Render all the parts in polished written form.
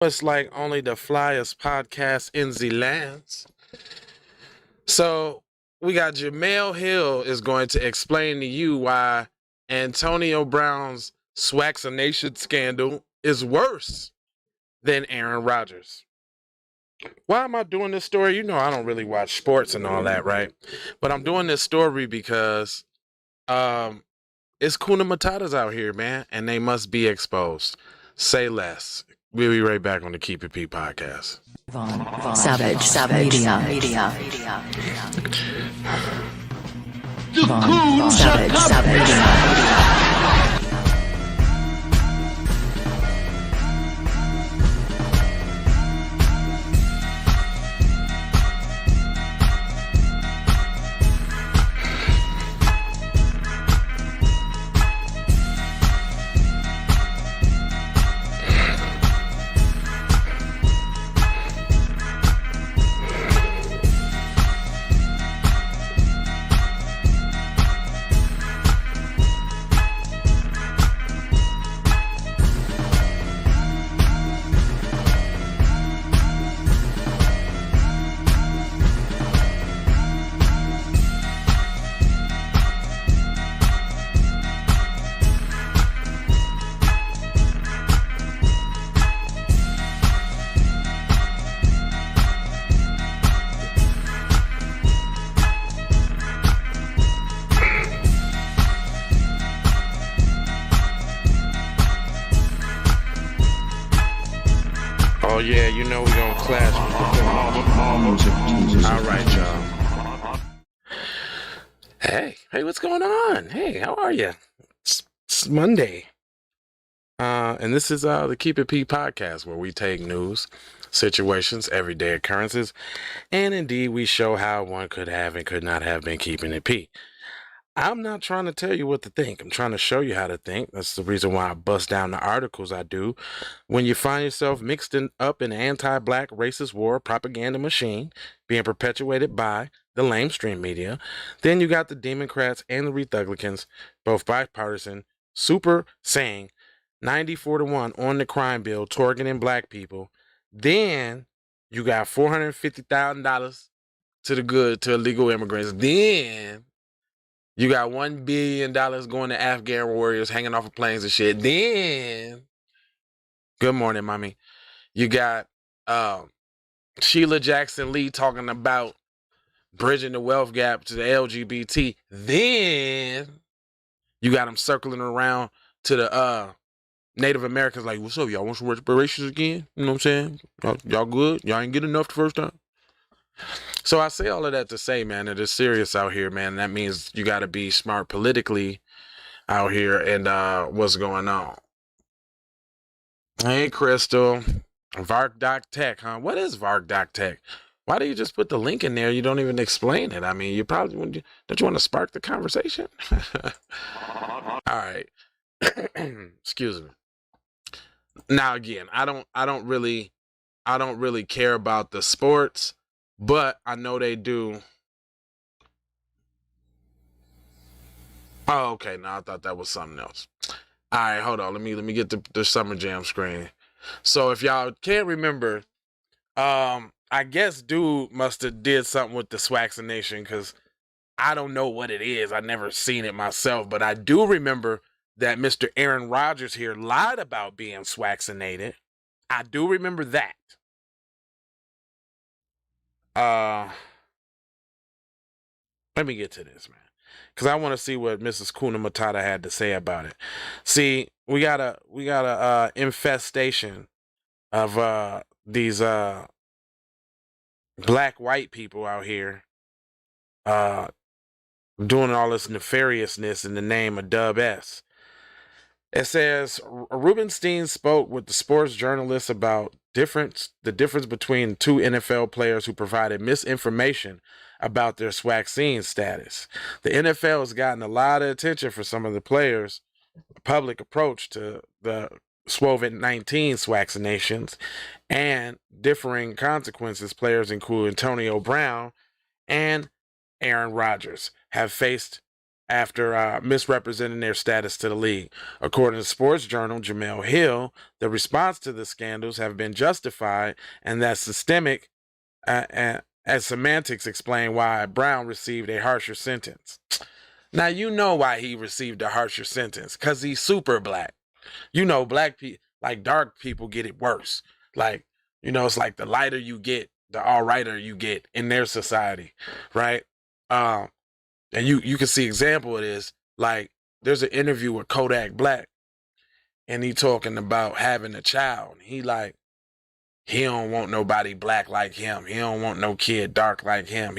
It's like only the flyest podcast in the lands. So we got Jemele Hill is going to explain to you why Antonio Brown's Vaccination scandal is worse than Aaron Rodgers. Why am I doing this story? You know I don't really watch sports and all that, right? But I'm doing this story because it's Kuna Matatas out here, man, and they must be exposed. Say less. We'll be right back on the Keep It P podcast. Savage Media. Savage Media. Oh yeah, you know we're gonna clash. All right, y'all. Hey, what's going on? Hey, how are you? It's Monday. And this is the Keep It P podcast, where we take news, situations, everyday occurrences, and indeed we show how one could have and could not have been keeping it P. I'm not trying to tell you what to think. I'm trying to show you how to think. That's the reason why I bust down the articles I do. When you find yourself up in an anti-black racist war propaganda machine being perpetuated by the lamestream media, then you got the Democrats and the Republicans, both bipartisan, super saying 94-1 on the crime bill targeting black people. Then you got $450,000 to illegal immigrants. Then you got $1 billion going to Afghan warriors hanging off of planes and shit. Then, good morning, mommy. You got Sheila Jackson Lee talking about bridging the wealth gap to the LGBT. Then you got them circling around to the Native Americans like, what's up, y'all? Want some reparations again? You know what I'm saying? Y'all good? Y'all ain't get enough the first time? So I say all of that to say, man, that it's serious out here, man. That means you got to be smart politically out here and what's going on. Hey, Crystal. VarkDoc Tech, huh? What is VarkDoc Tech? Why do you just put the link in there? You don't even explain it. I mean, you probably don't you want to spark the conversation? All right. Excuse me. Now again, I don't really care about the sports, but I know they do. Oh, okay. No, I thought that was something else. All right, hold on. Let me get the Summer Jam screen. So if y'all can't remember, I guess dude must have did something with the Vaccination, because I don't know what it is. I never seen it myself, but I do remember that Mr. Aaron Rodgers here lied about being vaccinated. I do remember that. Let me get to this, man, because I want to see what Mrs. Kuna Matata had to say about it. See, we got a infestation of these black white people out here doing all this nefariousness in the name of Dub S. It says Rubenstein spoke with the sports journalists about the difference between two NFL players who provided misinformation about their vaccine status. The NFL has gotten a lot of attention for some of the players' public approach to the COVID-19 vaccinations and differing consequences. Players include Antonio Brown and Aaron Rodgers have faced after misrepresenting their status to the league. According to Sports Journal Jemele Hill, the response to the scandals have been justified and that systemic as semantics explain why Brown received a harsher sentence. Now, you know why he received a harsher sentence, because he's super black. You know, black people, like dark people, get it worse. Like, you know, it's like the lighter you get, the all-righter you get in their society, right? And you can see example of this. Like, there's an interview with Kodak Black, and he talking about having a child. He like, he don't want nobody black like him. He don't want no kid dark like him.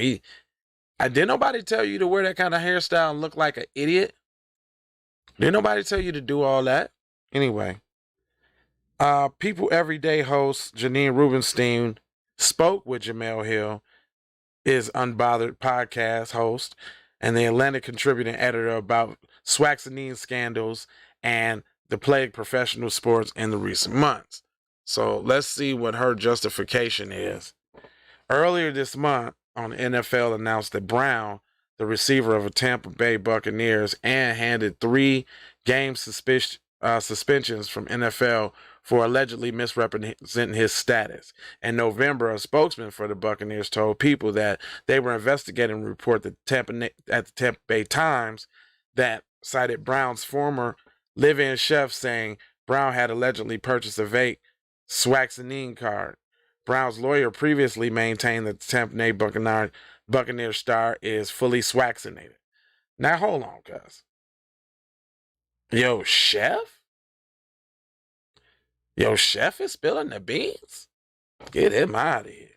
Didn't nobody tell you to wear that kind of hairstyle and look like an idiot? Didn't nobody tell you to do all that? Anyway, People Everyday host Janine Rubenstein spoke with Jemele Hill, is Unbothered podcast host, and the Atlantic contributing editor about Swaxinine scandals and the plague professional sports in the recent months. So let's see what her justification is. Earlier this month, NFL announced that Brown, the receiver of the Tampa Bay Buccaneers, and handed 3 game suspensions from NFL for allegedly misrepresenting his status. In November, a spokesman for the Buccaneers told People that they were investigating a report at the Tampa Bay Times that cited Brown's former live-in chef saying Brown had allegedly purchased a fake Swaxinine card. Brown's lawyer previously maintained that the Tampa Bay Buccaneers star is fully Swaxinated. Now, hold on, cuz. Yo, chef is spilling the beans? Get him out of here.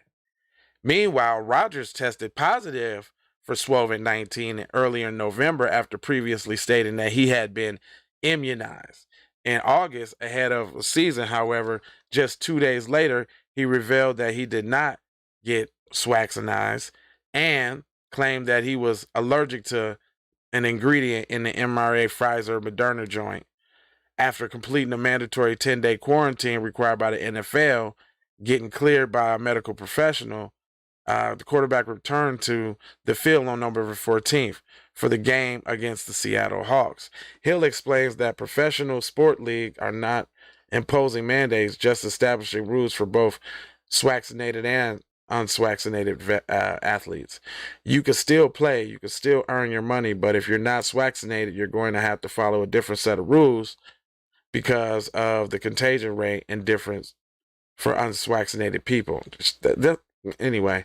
Meanwhile, Rodgers tested positive for COVID-19 earlier in November after previously stating that he had been immunized. In August, ahead of the season, however, just 2 days later, he revealed that he did not get Swaxinized and claimed that he was allergic to an ingredient in the mRNA Pfizer Moderna joint. After completing a mandatory 10-day quarantine required by the NFL, getting cleared by a medical professional, the quarterback returned to the field on November 14th for the game against the Seattle Hawks. Hill explains that professional sport leagues are not imposing mandates, just establishing rules for both Swaxinated and unswaxinated athletes. You can still play, you can still earn your money, but if you're not Swaxinated, you're going to have to follow a different set of rules because of the contagion rate and difference for unswaxinated people. Anyway,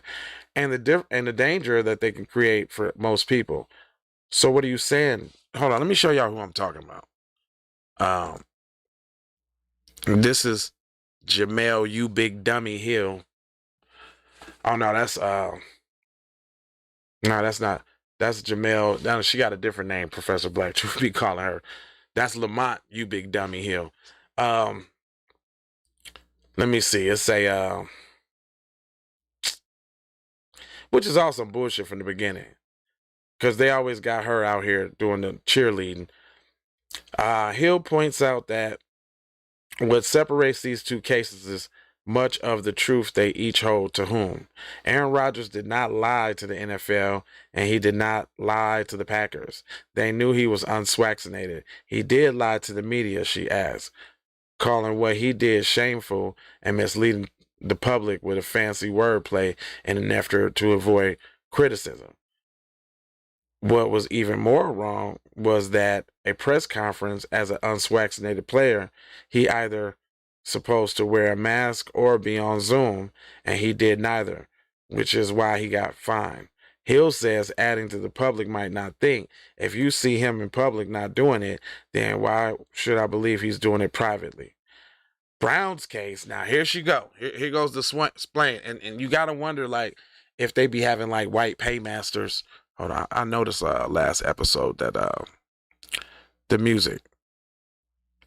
and the danger that they can create for most people. So what are you saying? Hold on, let me show y'all who I'm talking about. This is Jemele, you big dummy Hill. Oh no, that's not. That's Jemele. No, she got a different name, Professor Black. Truth be calling her. That's Lamont, you big dummy Hill. Let me see. It's a which is also bullshit from the beginning, because they always got her out here doing the cheerleading. Hill points out that what separates these two cases is much of the truth they each hold to whom. Aaron Rodgers did not lie to the NFL, and he did not lie to the Packers. They knew he was unswaxinated. He did lie to the media, she adds, calling what he did shameful and misleading the public with a fancy wordplay in an effort to avoid criticism. What was even more wrong was that a press conference as an unswaxinated player, he either supposed to wear a mask or be on Zoom, and he did neither, which is why he got fined. Hill says, adding to the public might not think, if you see him in public not doing it, then why should I believe he's doing it privately? Brown's case, now here she go. Here goes the explain. And you got to wonder, like, if they be having, like, white paymasters. Hold on. I noticed last episode that the music.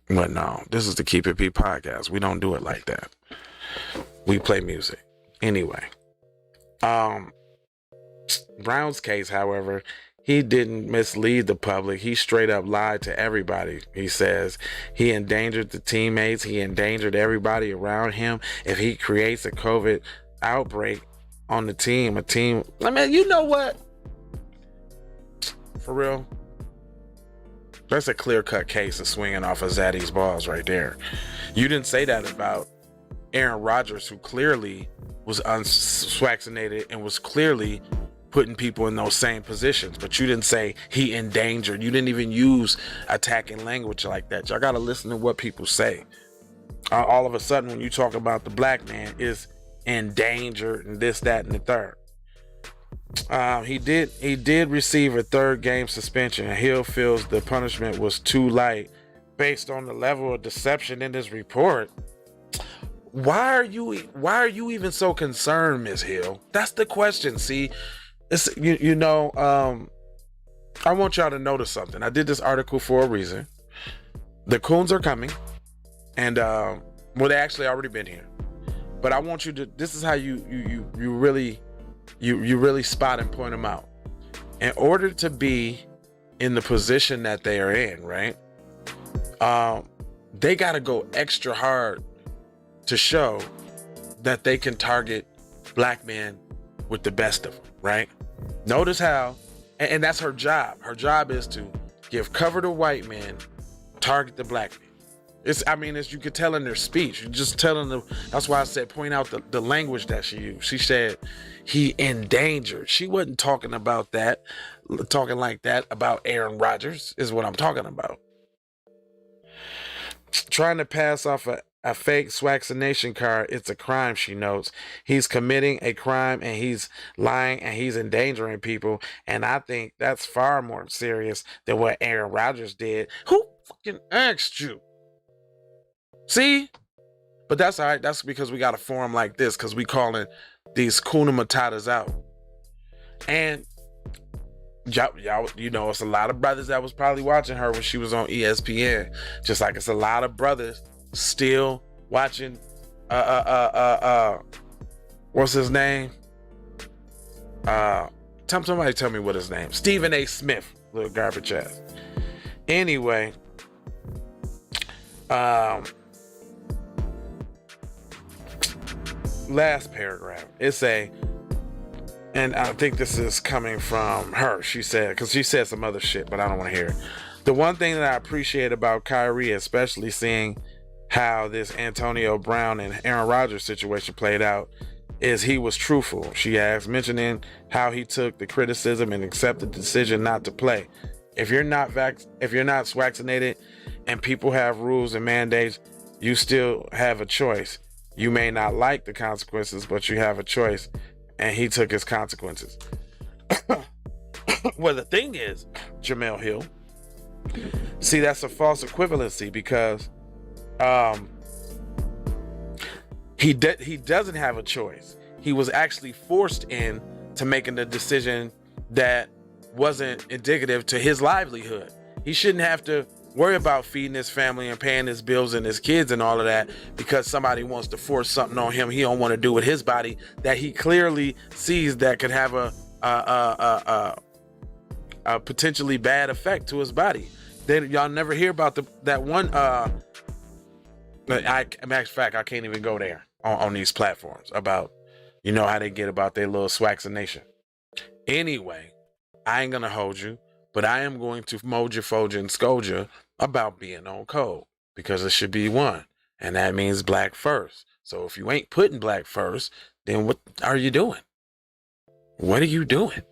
But no, this is the Keep It P podcast. We don't do it like that. We play music. Anyway. Brown's case, however, he didn't mislead the public. He straight up lied to everybody. He says he endangered the teammates. He endangered everybody around him. If he creates a COVID outbreak on the team, I mean, you know what? For real, That's a clear-cut case of swinging off of Zaddy's balls right there. You didn't say that about Aaron Rodgers, who clearly was unvaccinated and was clearly putting people in those same positions, but you didn't say he endangered. You didn't even use attacking language like that. Y'all gotta listen to what people say. All of a sudden, when you talk about the black man is endangered and this, that, and the third. He did receive a 3rd game suspension, and Hill feels the punishment was too light based on the level of deception in his report. Why are you even so concerned, Ms. Hill? That's the question. See, it's I want y'all to notice something. I did this article for a reason. The coons are coming, and they actually already been here. But I want you to. This is how you really spot and point them out. In order to be in the position that they are in, right? They got to go extra hard to show that they can target black men with the best of them, right? Notice how, and that's her job. Her job is to give cover to white men, target the black men. As you could tell in their speech, you're just telling them. That's why I said point out the language that she used. She said he endangered. She wasn't talking like that about Aaron Rodgers, is what I'm talking about. Trying to pass off a fake vaccination card, it's a crime, she notes. He's committing a crime and he's lying and he's endangering people. And I think that's far more serious than what Aaron Rodgers did. Who fucking asked you? See? But that's all right. That's because we got a forum like this, because we calling these Kuna Matatas out. And y'all, it's a lot of brothers that was probably watching her when she was on ESPN. Just like it's a lot of brothers still watching what's his name? Somebody tell me what his name. Stephen A. Smith, little garbage ass. Anyway, last paragraph. And I think this is coming from her. She said, because she said some other shit, but I don't want to hear it. The one thing that I appreciate about Kyrie, especially seeing how this Antonio Brown and Aaron Rodgers situation played out, is he was truthful. She asked, mentioning how he took the criticism and accepted the decision not to play. If you're not vaccinated and people have rules and mandates, you still have a choice. You may not like the consequences, but you have a choice. And he took his consequences. Well, the thing is, Jemele Hill, see, that's a false equivalency, because he doesn't have a choice. He was actually forced into making a decision that wasn't indicative to his livelihood. He shouldn't have to worry about feeding his family and paying his bills and his kids and all of that because somebody wants to force something on him he don't want to do with his body that he clearly sees that could have a potentially bad effect to his body. Then y'all never hear about that one. Matter of fact, I can't even go there on these platforms about, how they get about their little vaccination. Anyway, I ain't gonna hold you, but I am going to mold you, fold you, and scold you about being on code, because it should be one, and that means black first. So if you ain't putting black first, then what are you doing? What are you doing?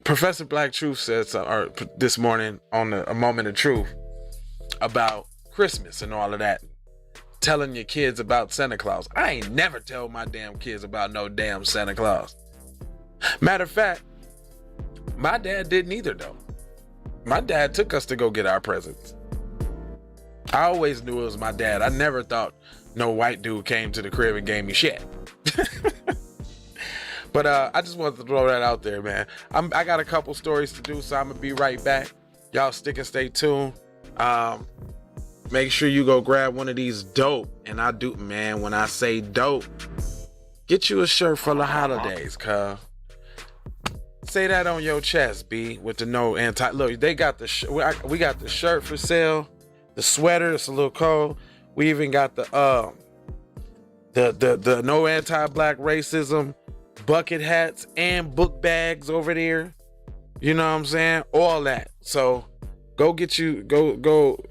Professor Black Truth said this morning on A Moment of Truth about Christmas and all of that, telling your kids about Santa Claus. I ain't never tell my damn kids about no damn Santa Claus. Matter of fact, my dad didn't either, though. My dad took us to go get our presents. I always knew it was my dad. I never thought no white dude came to the crib and gave me shit. But I just wanted to throw that out there, man. I got a couple stories to do, so I'm gonna be right back. Y'all stick and stay tuned. Make sure you go grab one of these dope, and I do, man. When I say dope, get you a shirt for the holidays, cuz. Say that on your chest, B, with the no anti. Look, they got we got the shirt for sale, the sweater. It's a little cold. We even got the no anti-black racism bucket hats and book bags over there. You know what I'm saying? All that. So go get you, go,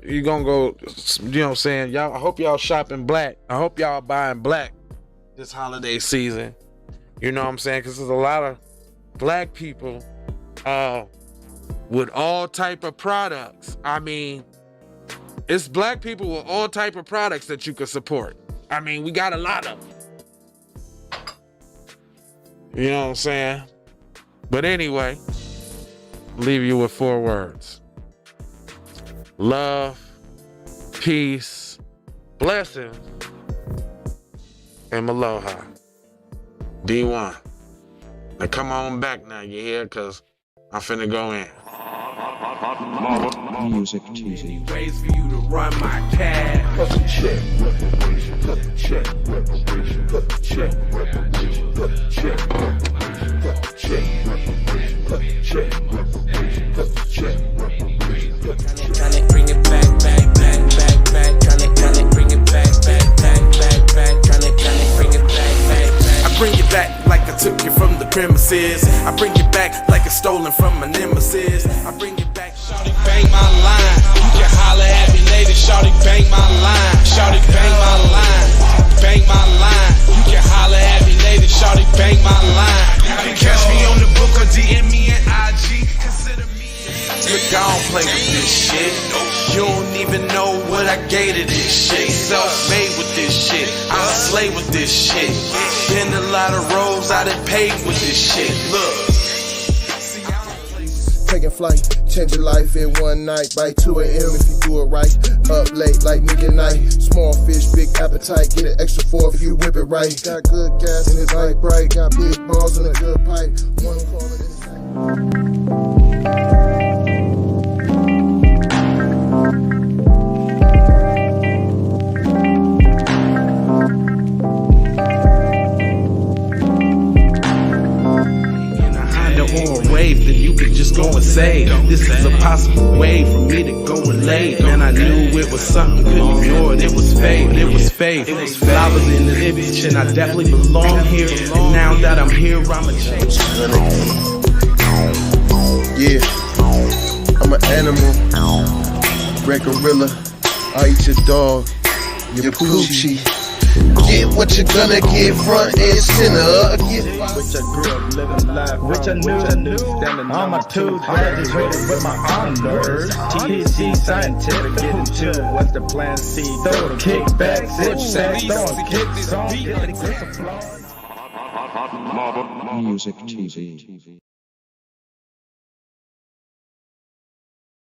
you gonna go, you know what I'm saying? Y'all, I hope y'all shopping black. I hope y'all buying black this holiday season. You know what I'm saying? Because there's a lot of black people with all type of products. I mean, it's black people with all type of products that you can support. I mean, we got a lot of them. You know what I'm saying? But anyway, leave you with 4 words. Love, peace, blessings, and aloha. D1. Now come on back now, you hear? Because I'm finna go in. Music TV. Ways for you to run my cash. Check reparation. Check reparation. Check reparation. Check reparation. Check reparation. Check reparation. Check reparation. Tryna bring it back. Tryna bring it back. Tryna bring it back. I bring it back like I took you from the premises. I bring it back like it's stolen from my nemesis. I bring it back. Shawty bang my line. You can holler at me later. Shawty bang my line. Shawty bang my line. Bang my line. You can holler at me later. Shawty bang my line. You can catch me on the book or DM me at IG. Consider me. Look, I don't play with this shit. You don't even know what I gave to this shit. Self-made with this shit. I slay with this shit. Been a lot of roads I done paved with this shit. Look. Taking flight, change your life in one night. By 2 a.m. if you do it right. Up late like nigga night. Small fish, big appetite. Get an extra 4 if you whip it right. Got good gas and it's light bright. Got big balls and a good pipe. One call it inside. Wave that you could just go and say. This is a possible way for me to go and lay. Man, I knew it was something, couldn't ignore it. It was faith, it was faith. I was in the bitch and I definitely belong here. And now that I'm here, I'ma change. Yeah, I'm an animal, red gorilla. I eat your dog, your poochie. Get what you're gonna get, front and center. Which I grew up living life, which I knew. Standing on my two, graduated with my honors. THC scientific, getting to what's the plan C? Throw the kickback, sit back, throwing kicks on, get the applause. Music TV.